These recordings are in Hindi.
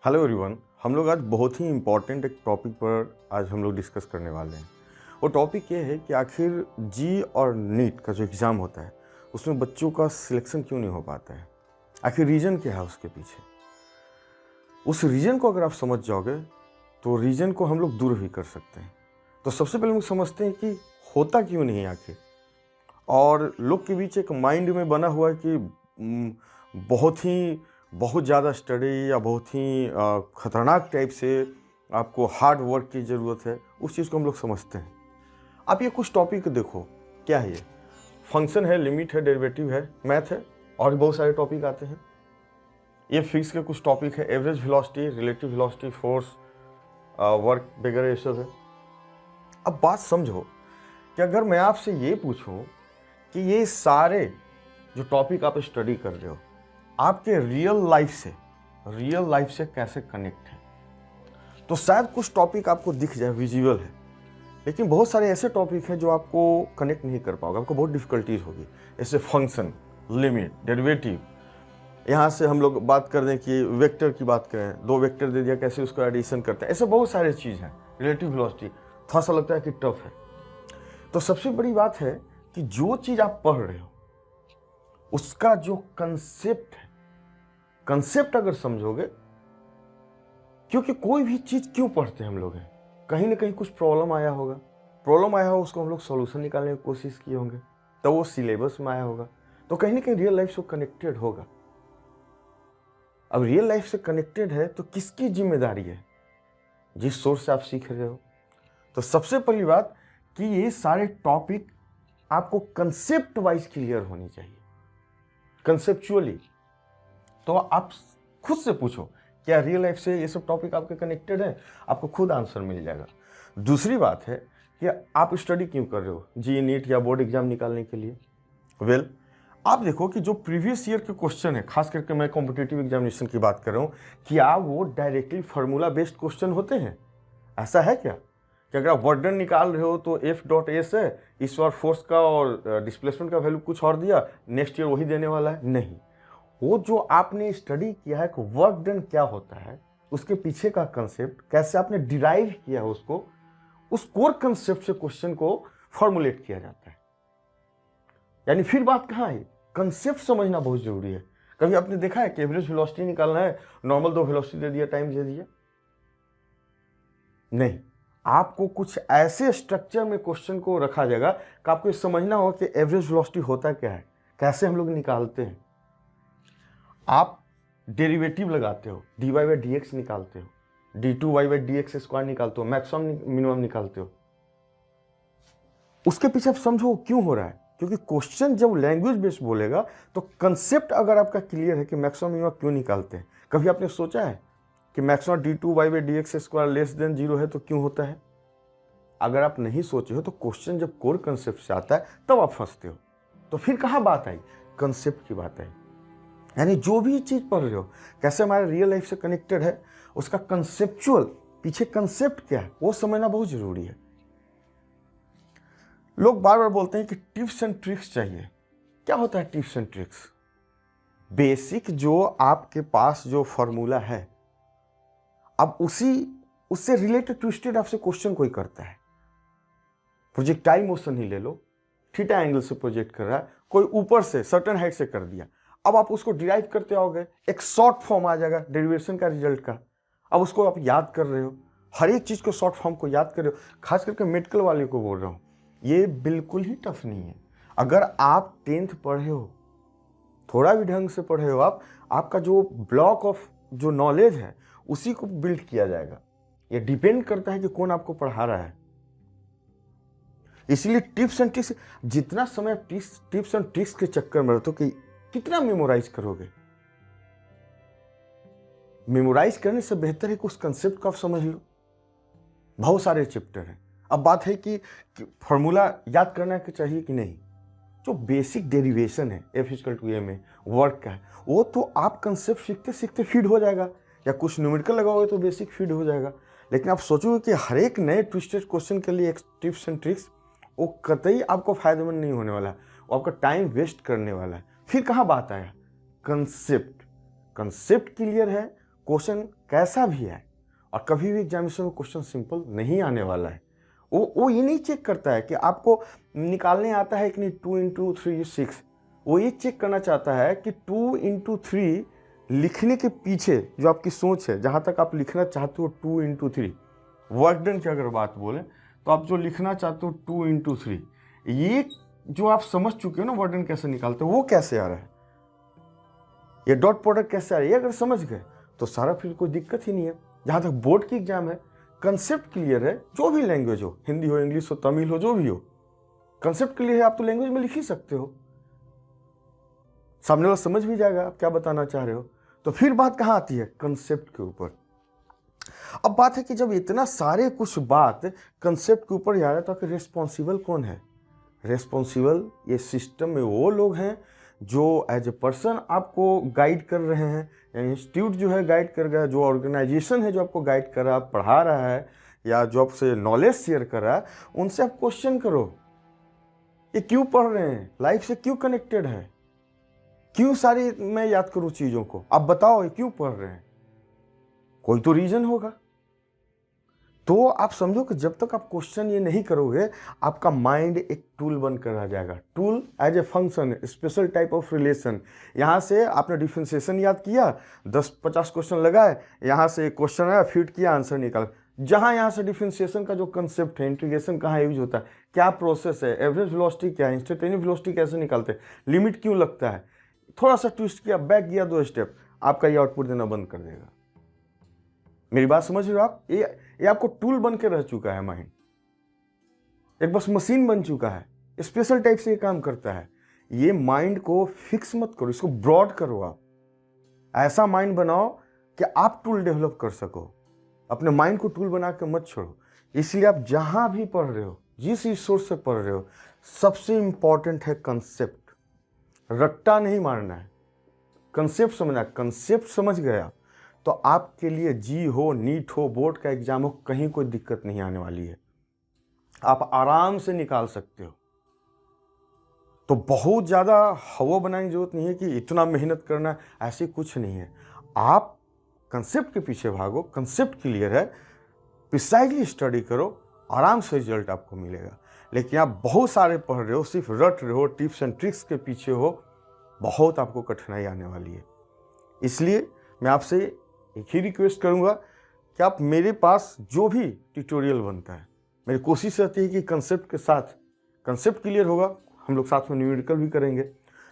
Hello everyone. हम लोग आज बहुत ही इम्पॉर्टेंट एक टॉपिक पर आज हम लोग डिस्कस करने वाले हैं। वो टॉपिक ये है कि आखिर जी और नीट का जो एग्ज़ाम होता है उसमें बच्चों का सिलेक्शन क्यों नहीं हो पाता है। आखिर रीज़न क्या है उसके पीछे। उस रीज़न को अगर आप समझ जाओगे तो रीज़न को हम लोग दूर भी कर सकते हैं। तो सबसे पहले हम समझते हैं कि होता क्यों नहीं आखिर। और लोग के बीच एक माइंड में बना हुआ है कि बहुत ज़्यादा स्टडी या बहुत ही ख़तरनाक टाइप से आपको हार्ड वर्क की ज़रूरत है। उस चीज़ को हम लोग समझते हैं। आप ये कुछ टॉपिक देखो, क्या है ये? फंक्शन है, लिमिट है, डेरिवेटिव है, मैथ है और बहुत सारे टॉपिक आते हैं। ये फिजिक्स के कुछ टॉपिक है, average velocity, relative velocity, force, work वगैरह ये सब है। अब बात समझो कि अगर मैं आपसे ये पूछूं कि ये सारे जो टॉपिक आप स्टडी कर रहे हो आपके रियल लाइफ से कैसे कनेक्ट है, तो शायद कुछ टॉपिक आपको दिख जाए, विजुअल है, लेकिन बहुत सारे ऐसे टॉपिक हैं जो आपको कनेक्ट नहीं कर पाओगे, आपको बहुत डिफिकल्टीज होगी। जैसे फंक्शन, लिमिट, डेरिवेटिव। यहाँ से हम लोग बात कर दें कि वेक्टर की बात करें, दो वेक्टर दे दिया कैसे उसको एडिशन करते हैं, ऐसे बहुत सारे चीज़ हैं। रिलेटिव वेलोसिटी थोड़ा सा लगता है कि टफ है। तो सबसे बड़ी बात है कि जो चीज़ आप पढ़ रहे हो उसका जो कंसेप्ट है, कंसेप्ट अगर समझोगे, क्योंकि कोई भी चीज़ क्यों पढ़ते हैं हम लोग हैं, कहीं ना कहीं कुछ प्रॉब्लम आया होगा, उसको हम लोग सॉल्यूशन निकालने की कोशिश किए होंगे, तो वो सिलेबस में आया होगा, तो कहीं ना कहीं रियल लाइफ से कनेक्टेड होगा। अब रियल लाइफ से कनेक्टेड है तो किसकी जिम्मेदारी है? जिस सोर्स से आप सीख रहे हो। तो सबसे पहली बात कि ये सारे टॉपिक आपको कंसेप्ट वाइज क्लियर होनी चाहिए, कंसेप्चुअली। तो आप खुद से पूछो क्या रियल लाइफ से ये सब टॉपिक आपके कनेक्टेड है, आपको खुद आंसर मिल जाएगा। दूसरी बात है कि आप स्टडी क्यों कर रहे हो, जी नीट या बोर्ड एग्जाम निकालने के लिए। आप देखो कि जो प्रीवियस ईयर के क्वेश्चन है, खास करके मैं कॉम्पिटिटिव एग्जामिनेशन की बात कर रहा हूँ, क्या वो डायरेक्टली फार्मूला बेस्ड क्वेश्चन होते हैं? ऐसा है क्या कि अगर आप वर्डन निकाल रहे हो तो F.S है, इस बार फोर्स का और डिस्प्लेसमेंट का वैल्यू कुछ और दिया, नेक्स्ट ईयर वही देने वाला है? नहीं, वो जो आपने स्टडी किया है कि वर्क डन क्या होता है, उसके पीछे का कंसेप्ट कैसे आपने डिराइव किया है उसको, उस कोर कंसेप्ट से क्वेश्चन को फॉर्मुलेट किया जाता है। यानी फिर बात कहाँ है? कंसेप्ट समझना बहुत जरूरी है। कभी आपने देखा है कि एवरेज वेलोसिटी निकालना है, नॉर्मल दो वेलोसिटी दे दिया, टाइम दे दिया? नहीं, आपको कुछ ऐसे स्ट्रक्चर में क्वेश्चन को रखा जाएगा कि आपको समझना होगा कि एवरेज वेलोसिटी होता क्या है, कैसे हम लोग निकालते हैं। आप डेरिवेटिव लगाते हो, dy/dx निकालते हो, d2y/dx² निकालते हो, मैक्सिमम मिनिमम निकालते हो। उसके पीछे आप समझो क्यों हो रहा है, क्योंकि क्वेश्चन जब लैंग्वेज बेस्ड बोलेगा तो कंसेप्ट अगर आपका क्लियर है कि मैक्सिमम मिनिमम क्यों निकालते हैं। कभी आपने सोचा है कि मैक्सिमम d2y/dx² लेस देन 0 है तो क्यों होता है? अगर आप नहीं सोचे हो तो क्वेश्चन जब कोर कंसेप्ट से आता है तब आप फंसते हो। तो फिर कहाँ बात आई? कंसेप्ट की बात आई। यानी जो भी चीज पढ़ रहे हो कैसे हमारे रियल लाइफ से कनेक्टेड है, उसका कंसेप्चुअल पीछे कंसेप्ट क्या है वो समझना बहुत जरूरी है। लोग बार बार बोलते हैं कि टिप्स एंड ट्रिक्स चाहिए। क्या होता है टिप्स एंड ट्रिक्स? बेसिक जो आपके पास जो फॉर्मूला है, अब उससे रिलेटेड ट्विस्टेड आपसे क्वेश्चन कोई करता है। प्रोजेक्टाइल मोशन ही ले लो, थीटा एंगल से प्रोजेक्ट कर रहा है, कोई ऊपर से सर्टेन हाइट से कर दिया, अब आप उसको डिराइव करते आओगे, एक शॉर्ट फॉर्म आ जाएगा डेरिवेशन का रिजल्ट का। अब उसको आप याद कर रहे हो, हर एक चीज को शॉर्ट फॉर्म को याद कर रहे हो। खास करके मेडिकल वाले को बोल रहा हूं, ये बिल्कुल ही टफ नहीं है। अगर आप 10th पढ़े हो, थोड़ा भी ढंग से पढ़े हो, आपका जो ब्लॉक ऑफ जो नॉलेज है उसी को बिल्ड किया जाएगा। ये डिपेंड करता है कि कौन आपको पढ़ा रहा है। इसलिए टिप्स एंड ट्रिक्स, जितना समय टिप्स एंड ट्रिक्स के चक्कर में रहते हो कि कितना मेमोराइज करोगे। मेमोराइज करने से बेहतर है कि उस कंसेप्ट को आप समझ लो। बहुत सारे चैप्टर हैं। अब बात है कि फॉर्मूला याद करना कि चाहिए कि नहीं। जो बेसिक डेरिवेशन है F=a में वर्क का है, वो तो आप कंसेप्ट सीखते सीखते फीड हो जाएगा, या कुछ न्यूमेरिकल लगाओगे तो बेसिक फीड हो जाएगा। लेकिन आप सोचोगे कि हर एक नए ट्विस्टेड क्वेश्चन के लिए एक टिप्स एंड ट्रिक्स, वो कतई आपको फायदेमंद नहीं होने वाला है, वो आपका टाइम वेस्ट करने वाला है। फिर कहाँ बात आया? कंसेप्ट क्लियर है, क्वेश्चन कैसा भी है, और कभी भी एग्जामिनेशन में क्वेश्चन सिंपल नहीं आने वाला है। वो ये नहीं चेक करता है कि आपको निकालने आता है कि नहीं 2 इंटू 3 6, वो ये चेक करना चाहता है कि 2 इंटू 3 लिखने के पीछे जो आपकी सोच है, जहाँ तक आप लिखना चाहते हो 2 इंटू 3, वर्क डन की अगर बात बोलें तो आप जो लिखना चाहते हो 2 इंटू 3, ये जो आप समझ चुके हो ना वर्क डन कैसे निकालते हो, वो कैसे आ रहा है, ये डॉट प्रोडक्ट कैसे आ रहा है, ये अगर समझ गए तो सारा फिर कोई दिक्कत ही नहीं है। जहाँ तक बोर्ड की एग्जाम है, कंसेप्ट क्लियर है, जो भी लैंग्वेज हो, हिंदी हो, इंग्लिश हो, तमिल हो, जो भी हो, कंसेप्ट क्लियर है, आप तो लैंग्वेज में लिख ही सकते हो, सामने वाला समझ भी जाएगा आप क्या बताना चाह रहे हो। तो फिर बात कहाँ आती है, कंसेप्ट के ऊपर। अब बात है कि जब इतना सारे कुछ बात कंसेप्ट के ऊपर आ रहा है तो आखिर रिस्पॉन्सिबल कौन है? रिस्पॉन्सिबल ये सिस्टम में वो लोग हैं जो एज ए पर्सन आपको गाइड कर रहे हैं, या इंस्टीट्यूट जो है गाइड कर रहा है, जो ऑर्गेनाइजेशन है जो आपको गाइड कर रहा है, पढ़ा रहा है, या जो आपसे नॉलेज शेयर कर रहा है, उनसे आप क्वेश्चन करो, ये क्यों पढ़ रहे हैं, लाइफ से क्यों कनेक्टेड है, क्यों सारी मैं याद करूं चीज़ों को, आप बताओ ये क्यों पढ़ रहे हैं, कोई तो रीजन होगा। तो आप समझो कि जब तक आप क्वेश्चन ये नहीं करोगे, आपका माइंड एक टूल बनकर रह जाएगा। Tool as a function, special type of relation. यहाँ से आपने डिफरेंशिएशन याद किया, 10-50 क्वेश्चन लगाए, यहाँ से एक क्वेश्चन आया, फिट किया, आंसर निकाल। जहाँ यहाँ से डिफरेंशिएशन का जो कंसेप्ट है, इंटीग्रेशन कहाँ यूज होता है, क्या प्रोसेस है, एवरेज वेलोसिटी क्या है, इंस्टेंटेनियस वेलोसिटी कैसे निकालते हैं, लिमिट क्यों लगता है, थोड़ा सा ट्विस्ट किया, बैक गया 2 स्टेप, आपका ये आउटपुट देना बंद कर देगा। मेरी बात समझ रहे हो आप? ये आपको टूल बन के रह चुका है माइंड, एक बस मशीन बन चुका है, स्पेशल टाइप से ये काम करता है। ये माइंड को फिक्स मत करो, इसको ब्रॉड करो। आप ऐसा माइंड बनाओ कि आप टूल डेवलप कर सको, अपने माइंड को टूल बना के मत छोड़ो। इसलिए आप जहां भी पढ़ रहे हो, जिस रिसोर्स से पढ़ रहे हो, सबसे इंपॉर्टेंट है कंसेप्ट। रट्टा नहीं मारना है, कंसेप्ट समझना। कंसेप्ट समझ गया तो आपके लिए जी हो, नीट हो, बोर्ड का एग्जाम हो, कहीं कोई दिक्कत नहीं आने वाली है, आप आराम से निकाल सकते हो। तो बहुत ज़्यादा हवा बनाने की जरूरत नहीं है कि इतना मेहनत करना, ऐसे कुछ नहीं है। आप कंसेप्ट के पीछे भागो, कंसेप्ट क्लियर है, प्रिसाइजली स्टडी करो, आराम से रिजल्ट आपको मिलेगा। लेकिन आप बहुत सारे पढ़ रहे हो, सिर्फ रट रहे हो, टिप्स एंड ट्रिक्स के पीछे हो, बहुत आपको कठिनाई आने वाली है। इसलिए मैं आपसे एक ही रिक्वेस्ट करूंगा कि आप मेरे पास जो भी ट्यूटोरियल बनता है, मेरी कोशिश रहती है कि कंसेप्ट के साथ, कंसेप्ट क्लियर होगा, हम लोग साथ में न्यूमेरिकल भी करेंगे,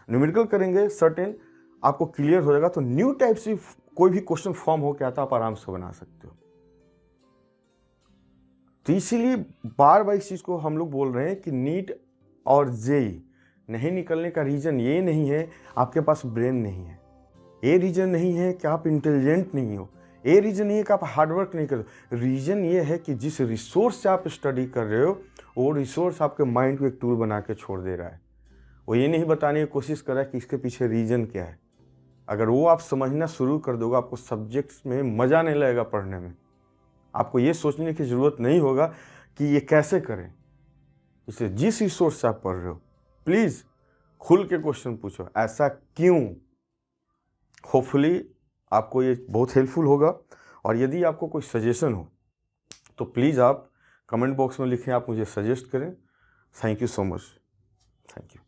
न्यूमेरिकल करेंगे, सर्टेन आपको क्लियर हो जाएगा, तो न्यू टाइप से कोई भी क्वेश्चन फॉर्म हो के आता आप आराम से बना सकते हो। तो इसीलिए बार बार इस चीज़ को हम लोग बोल रहे हैं कि नीट और जेई नहीं निकलने का रीज़न ये नहीं है आपके पास ब्रेन नहीं है, ये रीज़न नहीं है कि आप इंटेलिजेंट नहीं हो, ये रीज़न नहीं है कि आप हार्डवर्क नहीं कर रहे। रीज़न ये है कि जिस रिसोर्स से आप स्टडी कर रहे हो, वो रिसोर्स आपके माइंड को एक टूल बना के छोड़ दे रहा है। वो ये नहीं बताने की कोशिश कर रहा है कि इसके पीछे रीज़न क्या है। अगर वो आप समझना शुरू कर दोगे, आपको सब्जेक्ट्स में मज़ा नहीं लगेगा पढ़ने में, आपको ये सोचने की ज़रूरत नहीं होगा कि ये कैसे करें। इसलिए जिस रिसोर्स से आप पढ़ रहे हो, प्लीज़ खुल के क्वेश्चन पूछो, ऐसा क्यों। होपफुली आपको ये बहुत हेल्पफुल होगा। और यदि आपको कोई सजेशन हो तो प्लीज़ आप कमेंट बॉक्स में लिखें, आप मुझे सजेस्ट करें। Thank you so much. Thank you.